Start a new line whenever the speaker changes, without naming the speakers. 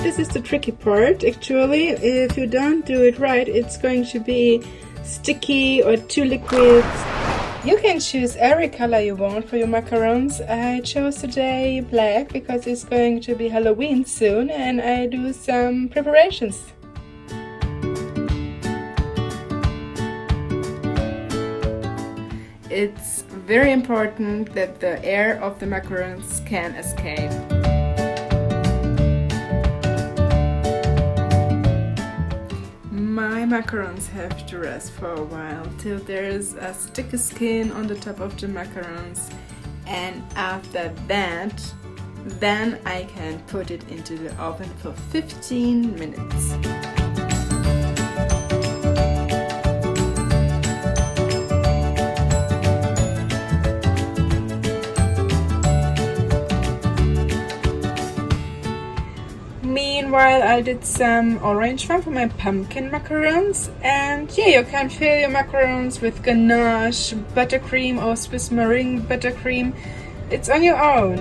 This is the tricky part, actually. If you don't do it right, it's going to be sticky or too liquid. You can choose every color you want for your macarons. I chose today black because it's going to be Halloween soon and I do some preparations. It's very important that the air of the macarons can escape. My macarons have to rest for a while till there's a sticky skin on the top of the macarons, and after that, then I can put it into the oven for 15 minutes. Meanwhile, I did some orange one for my pumpkin macarons, and yeah, you can fill your macarons with ganache, buttercream or Swiss meringue buttercream. It's on your own.